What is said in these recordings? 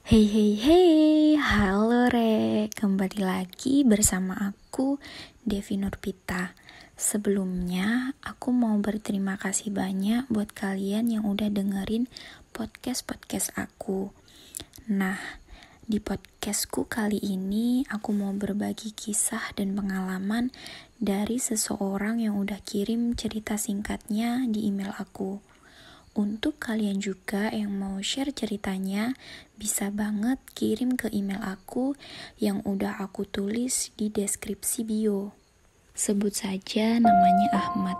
Hey hey hey, halo Re, kembali lagi bersama aku Devi Nurpita. Sebelumnya aku mau berterima kasih banyak buat kalian yang udah dengerin podcast aku. Nah, di podcastku kali ini aku mau berbagi kisah dan pengalaman dari seseorang yang udah kirim cerita singkatnya di email aku. Untuk kalian juga yang mau share ceritanya, bisa banget kirim ke email aku yang udah aku tulis di deskripsi bio. Sebut saja namanya Ahmad.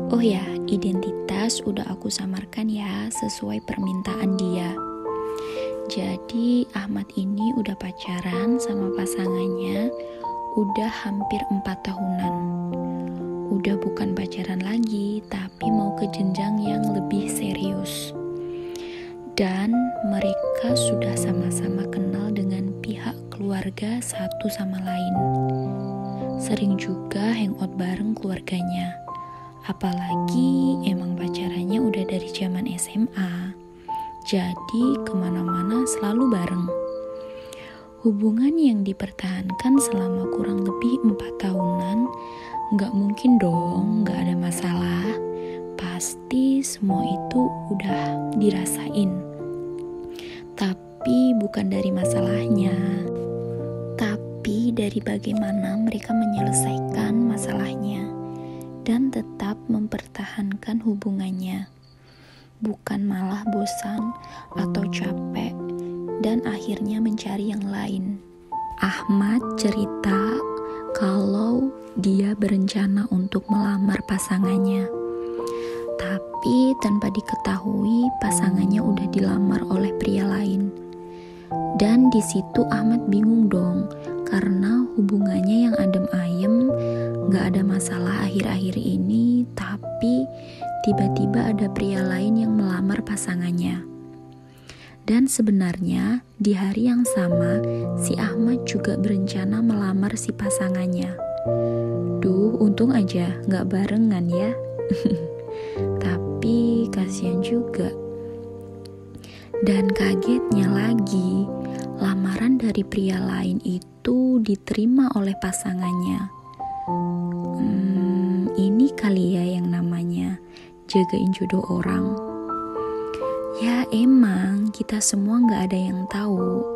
Oh ya, identitas udah aku samarkan ya, sesuai permintaan dia. Jadi Ahmad ini udah pacaran sama pasangannya, udah hampir 4 tahunan. Udah bukan pacaran lagi, tapi mau ke jenjang yang lebih serius. Dan mereka sudah sama-sama kenal dengan pihak keluarga satu sama lain. Sering juga hangout bareng keluarganya. Apalagi emang pacarannya udah dari zaman SMA. Jadi kemana-mana selalu bareng. Hubungan yang dipertahankan selama kurang lebih 4 tahunan, gak mungkin dong gak ada masalah. Pasti semua itu udah dirasain. Tapi bukan dari masalahnya, tapi dari bagaimana mereka menyelesaikan masalahnya dan tetap mempertahankan hubungannya. Bukan malah bosan atau capek dan akhirnya mencari yang lain. Ahmad cerita kalau dia berencana untuk melamar pasangannya. Tapi tanpa diketahui pasangannya udah dilamar oleh pria lain. Dan di situ Ahmad bingung dong, karena hubungannya yang adem ayem, gak ada masalah akhir-akhir ini, tapi tiba-tiba ada pria lain yang melamar pasangannya. Dan sebenarnya di hari yang sama, si Ahmad juga berencana melamar si pasangannya. Duh, untung aja gak barengan ya. Tapi kasihan juga. Dan kagetnya lagi, lamaran dari pria lain itu diterima oleh pasangannya. Ini kali ya yang namanya jagain jodoh orang. Ya emang kita semua gak ada yang tahu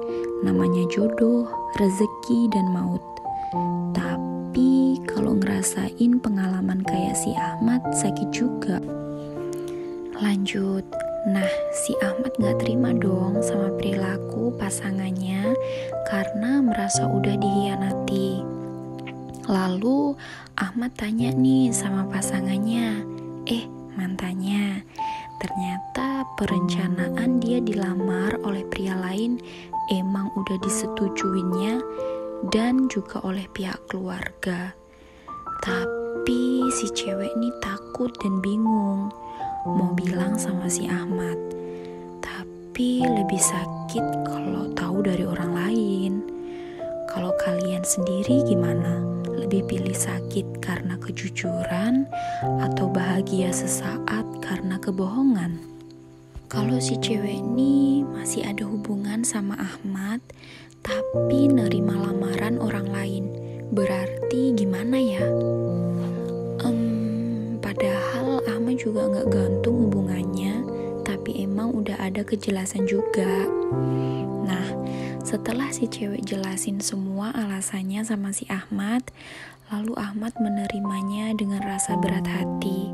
namanya jodoh, rezeki, dan maut. Tapi kalau ngerasain pengalaman kayak si Ahmad sakit juga. Lanjut. Nah, si Ahmad gak terima dong sama perilaku pasangannya karena merasa udah dihianati. Lalu Ahmad tanya nih sama pasangannya, mantannya, ternyata perencanaan dia dilamar oleh pria lain emang udah disetujuinnya dan juga oleh pihak keluarga. Tapi si cewek nih takut dan bingung mau bilang sama si Ahmad. Tapi lebih sakit kalau tahu dari orang lain. Kalau kalian sendiri gimana? Lebih pilih sakit karena kejujuran atau bahagia sesaat karena kebohongan? Kalau si cewek ini masih ada hubungan sama Ahmad, tapi nerima lamaran orang lain, berarti gimana ya? Padahal Ahmad juga gak gantung hubungannya, tapi emang udah ada kejelasan juga. Nah, setelah si cewek jelasin semua alasannya sama si Ahmad, lalu Ahmad menerimanya dengan rasa berat hati.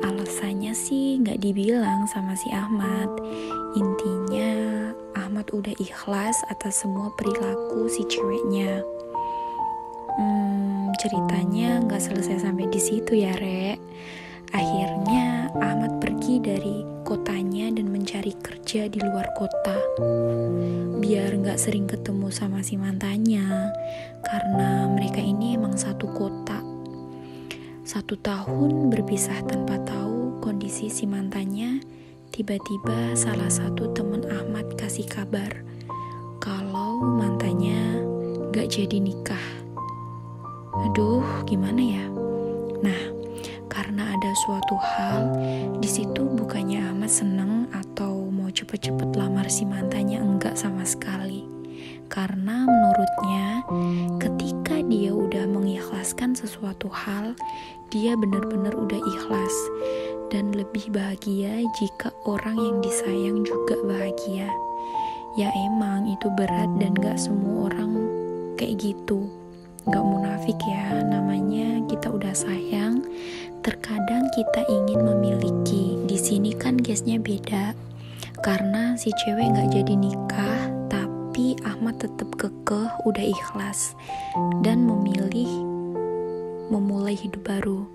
Alasannya sih gak dibilang sama si Ahmad. Intinya Ahmad udah ikhlas atas semua perilaku si ceweknya. Ceritanya gak selesai sampai di situ ya, Rek. Akhirnya Ahmad pergi dari kotanya dan mencari kerja di luar kota. Biar gak sering ketemu sama si mantannya, karena mereka ini emang satu kota. 1 tahun berpisah tanpa tahu kondisi si mantannya. Tiba-tiba salah satu teman Ahmad kasih kabar kalau mantannya gak jadi nikah. Aduh, gimana ya? Nah, karena ada suatu hal di situ, bukannya Ahmad seneng atau mau cepet-cepet lamar si mantannya, enggak sama sekali. Karena menurutnya ketika dia udah mengikhlaskan sesuatu hal, dia benar-benar udah ikhlas. Dan lebih bahagia jika orang yang disayang juga bahagia. Ya emang itu berat dan gak semua orang kayak gitu. Gak munafik ya, namanya kita udah sayang. Terkadang kita ingin memiliki. Di sini kan case-nya beda. Karena si cewek gak jadi nikah, tapi Ahmad tetap kekeh udah ikhlas dan memilih memulai hidup baru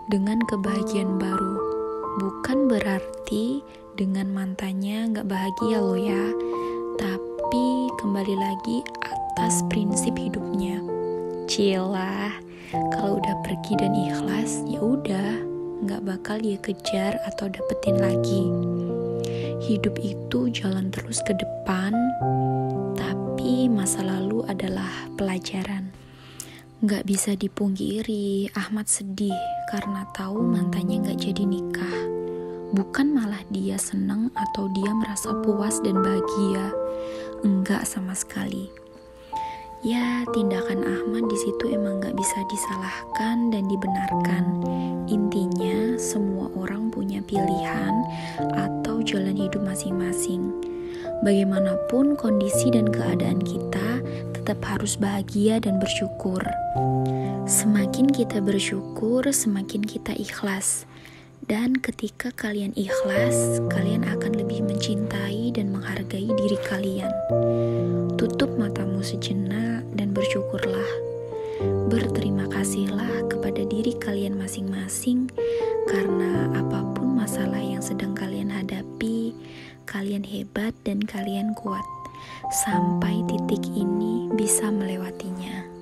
dengan kebahagiaan baru. Bukan berarti dengan mantannya gak bahagia loh ya, tapi kembali lagi atas prinsip hidupnya. Cilah, kalau udah pergi dan ikhlas, ya udah, gak bakal dia kejar atau dapetin lagi. Hidup itu jalan terus ke depan, tapi masa lalu adalah pelajaran. Gak bisa dipungkiri, Ahmad sedih karena tahu mantannya gak jadi nikah. Bukan malah dia seneng atau dia merasa puas dan bahagia. Enggak sama sekali. Ya, tindakan Ahmad di situ emang gak bisa disalahkan dan dibenarkan. Intinya, semua orang punya pilihan atau jalan hidup masing-masing. Bagaimanapun kondisi dan keadaan kita, tetap harus bahagia dan bersyukur. Semakin kita bersyukur, semakin kita ikhlas. Dan ketika kalian ikhlas, kalian akan lebih mencintai dan menghargai diri kalian. Tutup matamu sejenak dan bersyukurlah. Berterima kasihlah kepada diri kalian masing-masing, karena apapun masalah yang sedang kalian hadapi, kalian hebat dan kalian kuat. Sampai titik ini bisa melewatinya.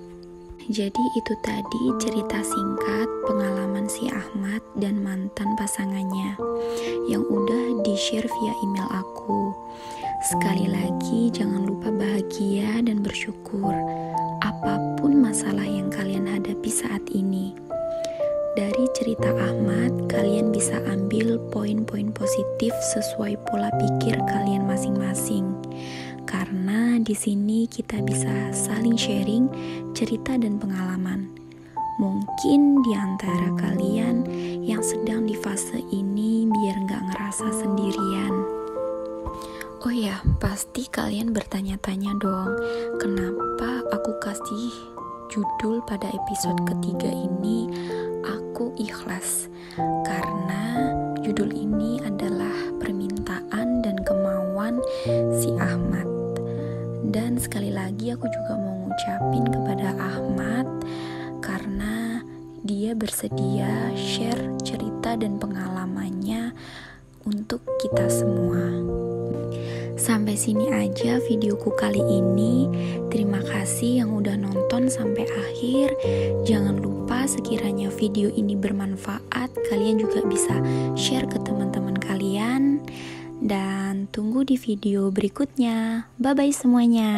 Jadi itu tadi cerita singkat pengalaman si Ahmad dan mantan pasangannya yang udah di-share via email aku. Sekali lagi jangan lupa bahagia dan bersyukur apapun masalah yang kalian hadapi saat ini. Dari cerita Ahmad, kalian bisa ambil poin-poin positif sesuai pola pikir kalian masing-masing. Karena di sini kita bisa saling sharing cerita dan pengalaman. Mungkin di antara kalian yang sedang di fase ini biar gak ngerasa sendirian. Oh ya, pasti kalian bertanya-tanya dong, kenapa aku kasih judul pada episode ketiga ini, Aku Ikhlas. Karena judul ini adalah permintaan dan kemauan si Ahmad. Dan sekali lagi aku juga mau ngucapin kepada Ahmad karena dia bersedia share cerita dan pengalamannya untuk kita semua. Sampai sini aja videoku kali ini. Terima kasih yang udah nonton sampai akhir. Jangan lupa sekiranya video ini bermanfaat, kalian juga bisa share ke teman-teman kalian. Dan tunggu di video berikutnya. Bye-bye semuanya.